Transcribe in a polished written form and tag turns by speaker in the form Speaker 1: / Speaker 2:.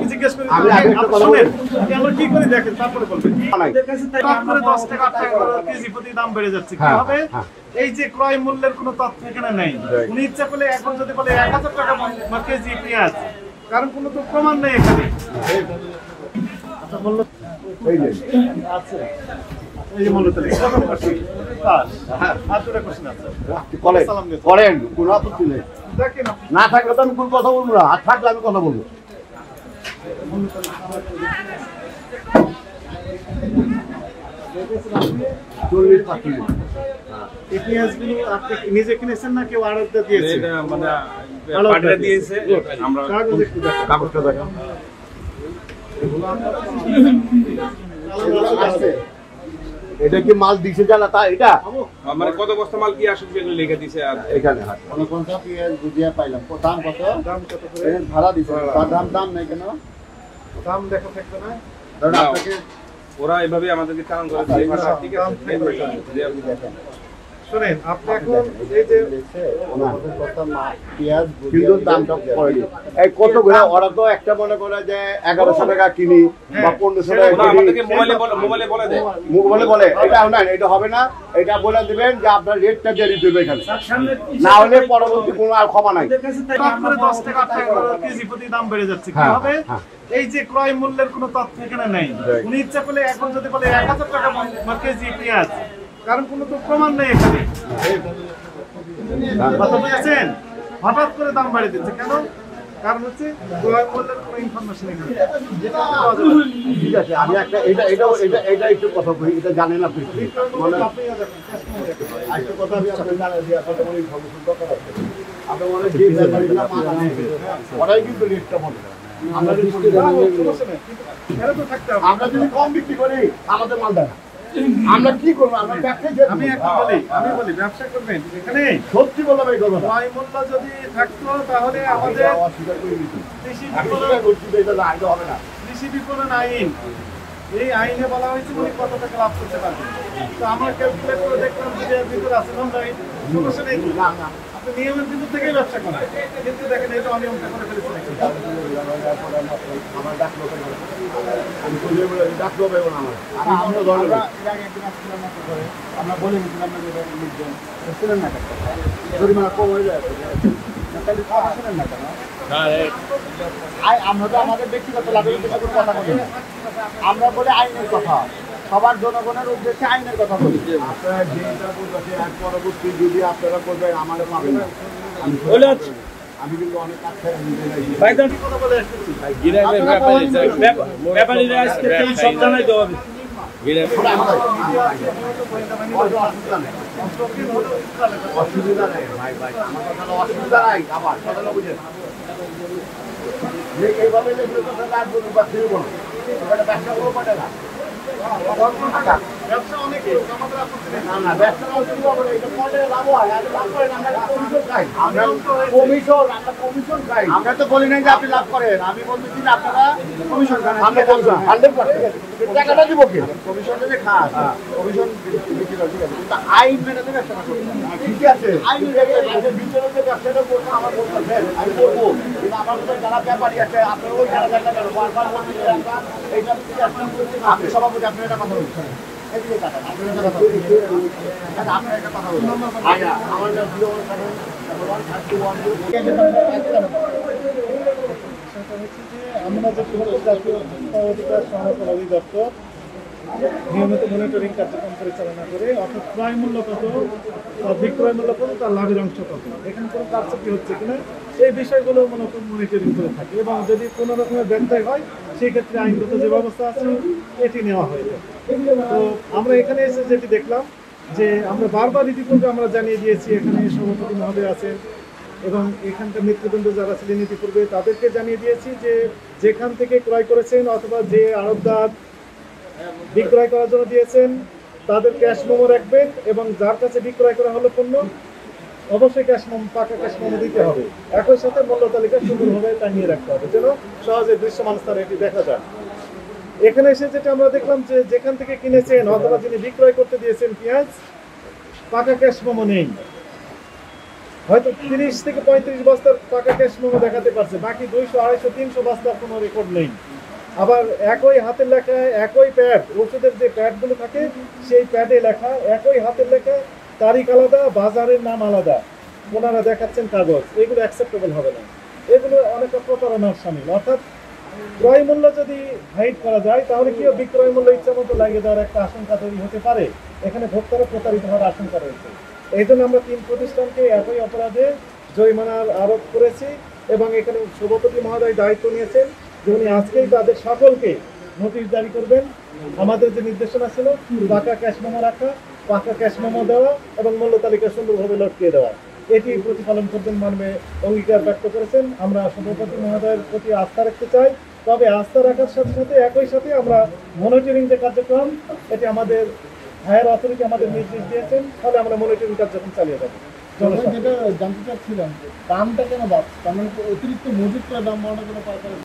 Speaker 1: আমি জিজ্ঞেস করি শুনেন আমরা কি করে দেখেন তারপরে বলবেন আমাদের কাছে তারপরে 10 টাকা 8 টাকা করে কেজি প্রতি দাম বেড়ে যাচ্ছে কি হবে এই যে ক্রয় মূল্যের কোনো তথ্য এখানে নাই উনি ইচ্ছা করলে এখন যদি বলে 1000 টাকা কেজি পেঁয়াজ কারণ কোনো তো প্রমাণ নেই এখানে আচ্ছা মূল্য এই যে আছে এই যে মূল্য তাহলে কত করছি হ্যাঁ আদরে কোশ্চেন আছে করেন কোনো আপত্তি নেই দেখেন না থাকলে তো আমি কোন কথা বলবো না আর থাকলে আমি কথা বলবো পেঁয়াজগুলো আপনি নিজে কিনেছেন না কেউ আড়তটা দিয়েছে মানে পাটরা দিয়েছে আমরা কাগজটা দেখান এটা কি মাল দিছে জানা তা এটা
Speaker 2: মানে কত বস্তা মাল কি আসবে এগুলো লিখে দিছে আর
Speaker 1: এখানে কোন পেঁয়াজ বুঝিয়া পাইলাম দাম কত করে ভাড়া দিছে তার দাম নাই কেন দাম দেখা থাকবে না ধরুন আপনাকে
Speaker 2: ওরা এভাবে আমাদেরকে চালান করে দিয়ে ঠিক আছে
Speaker 1: শুনেন আপনি এখন এই যে পেঁয়াজ কিন্তু দামটা পড়ে এই কত করে ওরা তো একটা মনে করে যে 1100 টাকা কিনি বা 1500 টাকা কিনি
Speaker 2: আমাদেরকে মোবাইলে বলে
Speaker 1: এটা না এটা হবে না এটা বলে দিবেন যে আপনার রেটটা জারি দেবে এখানে না হলে পরবর্তী কোনো আর ক্ষমা নাই তারপরে 10 টাকা 8 টাকা কেজি প্রতি দাম বেড়ে যাচ্ছে কি হবে এই যে ক্রয় মূল্যের কোনো তথ্য এখানে নাই উনি ইচ্ছা করলে এখন যদি বলে 1000 টাকা কেজি পেঁয়াজ কারণ কোনো তো প্রমাণ নেই এখানে কথা বুঝেছেন হঠাৎ করে দাম বাড়িয়ে দিচ্ছে কেন কারণ হচ্ছে ক্রয় মূল্যের কোনো ইনফরমেশন এখানে ঠিক আছে আমি একটা এটা একটু কথা বলি এটা জানেন আপনি মানে একটা কথা আমি আপনাকে জানাই দিই আসলে কোনো ইনফরমেশন দরকার আছে আপনি মনে যে ব্যাপারগুলো মানে ওরাই কিন্তু রেটটা বলে আমরা যদি কম বিক্রি করি আমাদের মাল দেয় আমরা কি করবো আমরা আমি বলি ব্যবসা করবেন এখানে সত্যি বললাম এই কথা ক্রয় মূল্য যদি থাকতো তাহলে আমাদের কৃষি বিপণন আইন এই আইনে বলা হয়েছে উনি কত টাকা লাভ করতে পারবেন তো আমরা ক্যালকুলেট করে দেখলাম যে ভিতরে আছে সমস্যা নেই আপনি নিয়মের ভিতর থেকেই ব্যবসা করেন কিন্তু দেখেন এটা অনিয়মটা করে ফেলেছেন আমার ডাকলো আমি ডাকলো পাবো না আমরা বলে দিয়েছিলাম শুনেন না জরিমানা কম হয়ে যায় শুনেন না কেন আমরা তো আমাদের ব্যক্তিগত লাভের উদ্দেশ্যে কোনো কথা বলি না আমরা বলি আইনের কথা সবার জনগণের উদ্দেশ্যে আইনের কথা বলি আপনারা যেটা বলছেন এক পরবর্তী যদি আপনারা করবেন আমাদের পাবেন না আমি কিন্তু অনেক কাজ করে নিজে ভাই তো কথা বলে আসছি ভাই গিরামের ব্যাপারীরা আজকে সব জানাই দেব হবে অসুবিধা নেই ভাই আমার কথা অসুবিধা নাই আবার কথা বুঝেন যে এইভাবে কথা কাজ করবো বা ফিরবো না ওখানে ব্যবসা করবো পারে না ব্যবসা অনেক না না ব্যবসা এটা পরে লাভ হয় আর লাভ করেন আমরা কমিশন খাই কমিশন খাই আমরা তো বলি না যে আপনি লাভ করেন আমি বলতেছি যে আপনারা কমিশন খান আমরা 100% টাকাটা দিব কি কমিশনটা যে খান কমিশন বিক্রি করে ঠিক আছে কিন্তু আইন মেনে দেবে ব্যবসা করতে ঠিক আছে আইনের ভিতরে যে ব্যবসাটা করতে আমার বলতে আমি করবো কিন্তু আমার মধ্যে যারা ব্যাপারী আছে আপনারা ওই যারা জায়গা কেন বারবার বলতে এইটা আপনি সভাপতি আপনি একটা কথা বলছেন আমরা অধিদপ্তর নিয়মিত মনিটরিং কার্যক্রম পরিচালনা করে অর্থাৎ ক্রয় মূল্য কত বিক্রয় মূল্য কত তার লাভের অংশ কত এখানে কোনো কারচুপি হচ্ছে কিনা সেই বিষয়গুলো মূলত মনিটরিং করে থাকে এবং যদি কোনো রকমের ব্যত্যয় হয় সেই ক্ষেত্রে আইনগত যে ব্যবস্থা আছে এটি নেওয়া হয় তো আমরা এখানে এসে যেটি দেখলাম যে আমরা বারবার ইতিপূর্বে আমরা জানিয়ে দিয়েছি এখানে সভাপতি মহোদয় আছেন এবং এখানকার নেতৃবৃন্দ যারা ছিলেন ইতিপূর্বে তাদেরকে জানিয়ে দিয়েছি যে যেখান থেকে ক্রয় করেছেন অথবা যে আড়তদার বিক্রয় করার জন্য দিয়েছেন তাদের ক্যাশ মেমো রাখবেন এবং যার কাছে বিক্রয় করা হলো পণ্য অবশ্যই পাকা ক্যাশ মেমো দিতে হবে একই সাথে মূল্য তালিকা সুন্দরভাবে টাঙিয়ে রাখতে হবে যেন সহজে দৃশ্যমান স্থানে এটি দেখা যায় এখানে এসে যেটা আমরা দেখলাম যে যেখান থেকে কিনেছেন অথবা যিনি বিক্রয় করতে দিয়েছেন পেঁয়াজ পাকা ক্যাশ মেমো নেই হয়তো 30 থেকে 35 বস্তার টাকা ক্যাশ মেমো দেখাতে পারছে, বাকি 200, 250, 300 বস্তার কোনো রেকর্ড নেই। আবার একই হাতের লেখা, একই প্যাড, ওষুধের যে প্যাডগুলো থাকে সেই প্যাডে লেখা, একই হাতের লেখা, তারিখ আলাদা, বাজারের নাম আলাদা, ওনারা দেখাচ্ছেন কাগজ। এগুলো অ্যাকসেপ্টেবল হবে না, এগুলো অনেকটা প্রতারণার শামিল। অর্থাৎ ক্রয় মূল্য যদি হাইড করা যায় তাহলে কি বিক্রয় মূল্য ইচ্ছা মতো লাগিয়ে দেওয়ার একটা আশঙ্কা তৈরি হতে পারে। এখানে ভোক্তারা প্রতারিত হওয়ার আশঙ্কা রয়েছে। এই জন্য আমরা 3 প্রতিষ্ঠানকে একই অপরাধে জরিমানার আরোপ করেছি এবং এখানে সভাপতি মহোদয় দায়িত্ব নিয়েছেন যে উনি আজকেই তাদের সকলকে নোটিশ জারি করবেন। আমাদের যে নির্দেশনা ছিল পাকা ক্যাশ মেমো রাখা, পাকা ক্যাশ মেমো দেওয়া এবং মূল্য তালিকা সুন্দরভাবে লটকিয়ে দেওয়া, এটি প্রতিপালন করবেন মর্মে অঙ্গীকার ব্যক্ত করেছেন। আমরা সভাপতি মহোদয়ের প্রতি আস্থা রাখতে চাই, তবে আস্থা রাখার সাথে সাথে একই সাথে আমরা মনিটরিং যে কার্যক্রম, এটি আমাদের হায়ার অথরিটি আমাদের নির্দেশ দিয়েছেন, তাহলে আমরা মনিটরিং কার্যক্রম চালিয়ে যাবো।
Speaker 3: যেটা জানতে চাচ্ছিলাম, দামটা কেন বাড়ছে? তার মানে অতিরিক্ত মজুত করে দাম বাড়ানোর কোনো